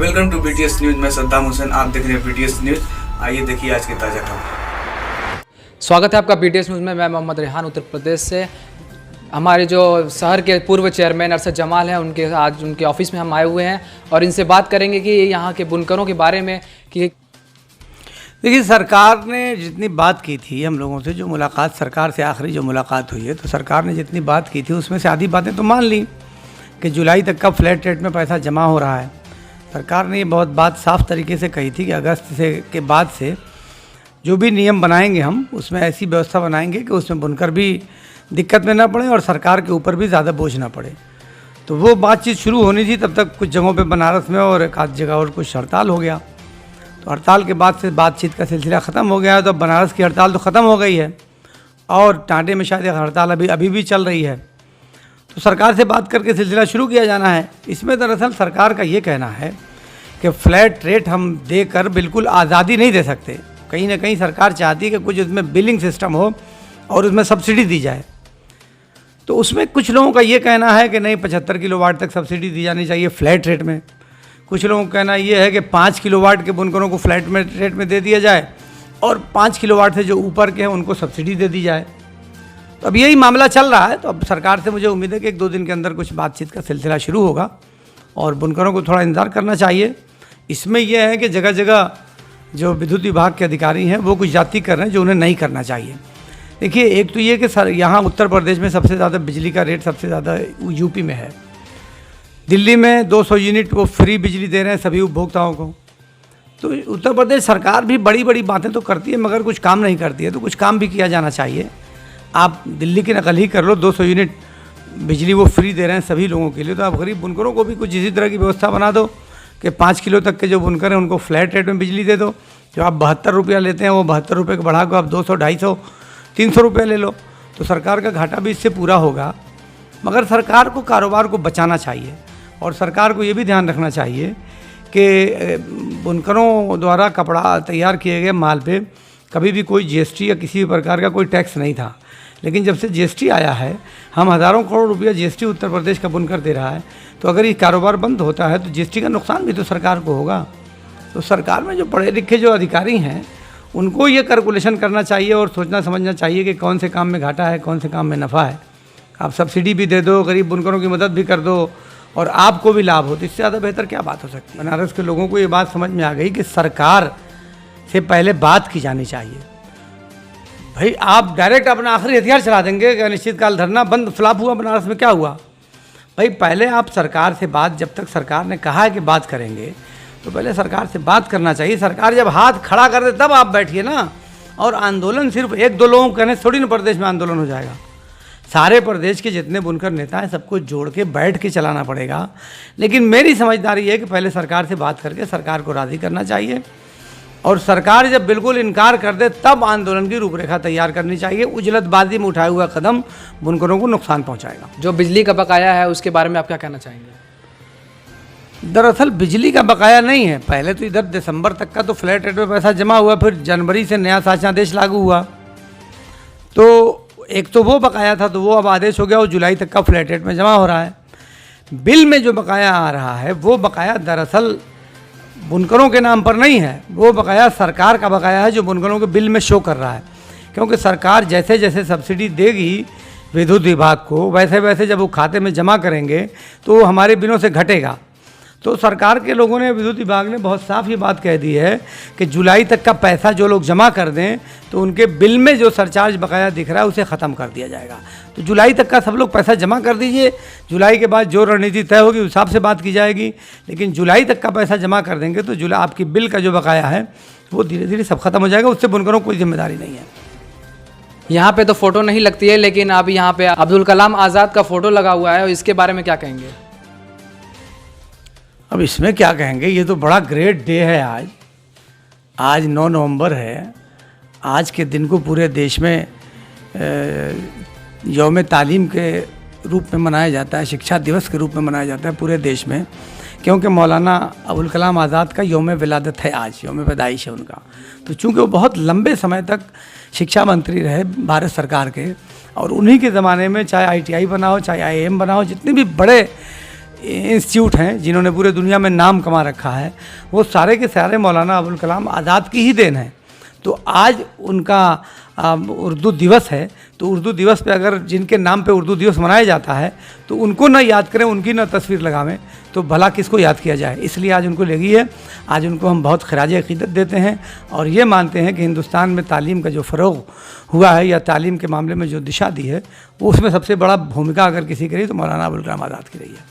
Welcome to BTS news. मैं सद्दाम हुसैन, आप देख रहे हैं बीटीएस न्यूज़। आइए देखिए आज की ताज़ा खबर। स्वागत है आपका बीटीएस न्यूज़ में। मैं मोहम्मद रेहान उत्तर प्रदेश से। हमारे जो शहर के पूर्व चेयरमैन अरशद जमाल हैं, आज उनके ऑफिस में हम आए हुए हैं और इनसे बात करेंगे कि यहाँ के बुनकरों के बारे में कि देखिए, सरकार ने जितनी बात की थी हम लोगों से, जो मुलाकात सरकार से आखिरी जो मुलाकात हुई है, तो सरकार ने जितनी बात की थी उसमें से आधी बातें तो मान ली कि जुलाई तक का फ्लैट रेट में पैसा जमा हो रहा है। सरकार ने ये बहुत बात साफ़ तरीके से कही थी कि अगस्त से के बाद से जो भी नियम बनाएंगे हम उसमें ऐसी व्यवस्था बनाएंगे कि उसमें बुनकर भी दिक्कत में ना पड़े और सरकार के ऊपर भी ज़्यादा बोझ ना पड़े। तो वो बातचीत शुरू होनी थी, तब तक कुछ जगहों पे बनारस में और एक आध जगह और कुछ हड़ताल हो गया। तो हड़ताल के बाद से बातचीत का सिलसिला ख़त्म हो गया है। तो अब बनारस की हड़ताल तो ख़त्म हो गई है और टांडे में शायद एक हड़ताल अभी भी चल रही है। तो सरकार से बात करके सिलसिला शुरू किया जाना है। इसमें दरअसल सरकार का ये कहना है कि फ्लैट रेट हम देकर बिल्कुल आज़ादी नहीं दे सकते। कहीं ना कहीं सरकार चाहती है कि कुछ उसमें बिलिंग सिस्टम हो और उसमें सब्सिडी दी जाए। तो उसमें कुछ लोगों का ये कहना है कि नहीं, 75 किलोवाट तक सब्सिडी दी जानी चाहिए फ्लैट रेट में। कुछ लोगों का कहना ये है कि 5 किलोवाट के बुनकरों को फ्लैट में रेट में दे दिया जाए और 5 किलोवाट से जो ऊपर के हैं उनको सब्सिडी दे दी जाए। तो अब यही मामला चल रहा है। तो अब सरकार से मुझे उम्मीद है कि 1-2 दिन के अंदर कुछ बातचीत का सिलसिला शुरू होगा और बुनकरों को थोड़ा इंतज़ार करना चाहिए। इसमें यह है कि जगह जगह जो विद्युत विभाग के अधिकारी हैं वो कुछ जाति कर रहे हैं जो उन्हें नहीं करना चाहिए। देखिए, एक तो ये कि सर यहाँ उत्तर प्रदेश में सबसे ज़्यादा बिजली का रेट सबसे ज़्यादा यूपी में है। दिल्ली में 200 यूनिट वो फ्री बिजली दे रहे हैं सभी उपभोक्ताओं को। तो उत्तर प्रदेश सरकार भी बड़ी बड़ी बातें तो करती है मगर कुछ काम नहीं करती है। तो कुछ काम भी किया जाना चाहिए। आप दिल्ली की नकल ही कर लो, 200 यूनिट बिजली वो फ्री दे रहे हैं सभी लोगों के लिए। तो आप गरीब बुनकरों को भी कुछ इसी तरह की व्यवस्था बना दो कि 5 किलो तक के जो बुनकर हैं उनको फ्लैट रेट में बिजली दे दो। जो आप 72 रुपया लेते हैं वो 72 रुपये को बढ़ा कर आप 200, 250, 300 रुपये ले लो। तो सरकार का घाटा भी इससे पूरा होगा। मगर सरकार को कारोबार को बचाना चाहिए और सरकार को ये भी ध्यान रखना चाहिए कि बुनकरों द्वारा कपड़ा तैयार किए गए माल पे कभी भी कोई जीएसटी या किसी भी प्रकार का कोई टैक्स नहीं था। लेकिन जब से जीएसटी आया है, हम हज़ारों करोड़ रुपया जीएसटी उत्तर प्रदेश का बुनकर दे रहा है। तो अगर ये कारोबार बंद होता है तो जीएसटी का नुकसान भी तो सरकार को होगा। तो सरकार में जो पढ़े लिखे जो अधिकारी हैं उनको ये कैलकुलेशन करना चाहिए और सोचना समझना चाहिए कि कौन से काम में घाटा है, कौन से काम में नफ़ा है। आप सब्सिडी भी दे दो, गरीब बुनकरों की मदद भी कर दो और आपको भी लाभ हो। तो इससे ज़्यादा बेहतर क्या बात हो सकती है। बनारस के लोगों को ये बात समझ में आ गई कि सरकार से पहले बात की जानी चाहिए। भाई, आप डायरेक्ट अपना आखिरी हथियार चला देंगे कि अनिश्चितकाल धरना बंद फ्लॉप हुआ बनारस में, क्या हुआ? भाई, पहले आप सरकार से बात, जब तक सरकार ने कहा है कि बात करेंगे तो पहले सरकार से बात करना चाहिए। सरकार जब हाथ खड़ा कर दे तब आप बैठिए ना। और आंदोलन सिर्फ 1-2 लोगों को कहने थोड़ी ना प्रदेश में आंदोलन हो जाएगा। सारे प्रदेश के जितने बुनकर नेता हैं सबको जोड़ के बैठ के चलाना पड़ेगा। लेकिन मेरी समझदारी है कि पहले सरकार से बात करके सरकार को राज़ी करना चाहिए और सरकार जब बिल्कुल इनकार कर दे तब आंदोलन की रूपरेखा तैयार करनी चाहिए। उजलतबाजी में उठाया हुआ कदम बुनकरों को नुकसान पहुंचाएगा। जो बिजली का बकाया है उसके बारे में आप क्या कहना चाहेंगे? दरअसल बिजली का बकाया नहीं है। पहले तो इधर दिसंबर तक का तो फ्लैट रेट में पैसा जमा हुआ, फिर जनवरी से नया शासनादेश लागू हुआ। तो एक तो वो बकाया था, तो वो अब आदेश हो गया, वो जुलाई तक का फ्लैट रेट में जमा हो रहा है। बिल में जो बकाया आ रहा है वो बकाया दरअसल बुनकरों के नाम पर नहीं है। वो बकाया सरकार का बकाया है जो बुनकरों के बिल में शो कर रहा है। क्योंकि सरकार जैसे जैसे सब्सिडी देगी विद्युत विभाग को, वैसे वैसे जब वो खाते में जमा करेंगे तो वो हमारे बिलों से घटेगा। तो सरकार के लोगों ने, विद्युत विभाग ने बहुत साफ ये बात कह दी है कि जुलाई तक का पैसा जो लोग जमा कर दें तो उनके बिल में जो सरचार्ज बकाया दिख रहा है उसे ख़त्म कर दिया जाएगा। तो जुलाई तक का सब लोग पैसा जमा कर दीजिए। जुलाई के बाद जो रणनीति तय होगी उस हिसाब से बात की जाएगी। लेकिन जुलाई तक का पैसा जमा कर देंगे तो जुलाई आपकी बिल का जो बकाया है वो धीरे धीरे सब खत्म हो जाएगा। उससे बुनकरों को कोई जिम्मेदारी नहीं है। यहाँ पे तो फ़ोटो नहीं लगती है, लेकिन अब यहाँ पे अब्दुल कलाम आज़ाद का फ़ोटो लगा हुआ है और इसके बारे में क्या कहेंगे? अब इसमें क्या कहेंगे, ये तो बड़ा ग्रेट डे है। आज 9 नवंबर है। आज के दिन को पूरे देश में यौम तालीम के रूप में मनाया जाता है, शिक्षा दिवस के रूप में मनाया जाता है पूरे देश में। क्योंकि मौलाना अबुल कलाम आज़ाद का यौम विलादत है, आज यौम पैदाइश है उनका। तो चूँकि वो बहुत लंबे समय तक शिक्षा मंत्री रहे भारत सरकार के, और उन्हीं के ज़माने में चाहे ITI बनाओ, चाहे IIM बनाओ, जितने भी बड़े इंस्टीट्यूट हैं जिन्होंने पूरे दुनिया में नाम कमा रखा है, वो सारे के सारे मौलाना अबुल कलाम आज़ाद की ही देन है। तो आज उनका उर्दू दिवस है, तो उर्दू दिवस पे अगर जिनके नाम पे उर्दू दिवस मनाया जाता है तो उनको ना याद करें, उनकी ना तस्वीर लगावें, तो भला किसको याद किया जाए। इसलिए आज उनको लगी है, आज उनको हम बहुत खराज अक़ीदत देते हैं और ये मानते हैं कि हिंदुस्तान में तालीम का जो फ़रोग़ हुआ है या तालीम के मामले में जो दिशा दी है, वो उसमें सबसे बड़ा भूमिका अगर किसी की रही तो मौलाना अबुल कलाम आज़ाद की रही है।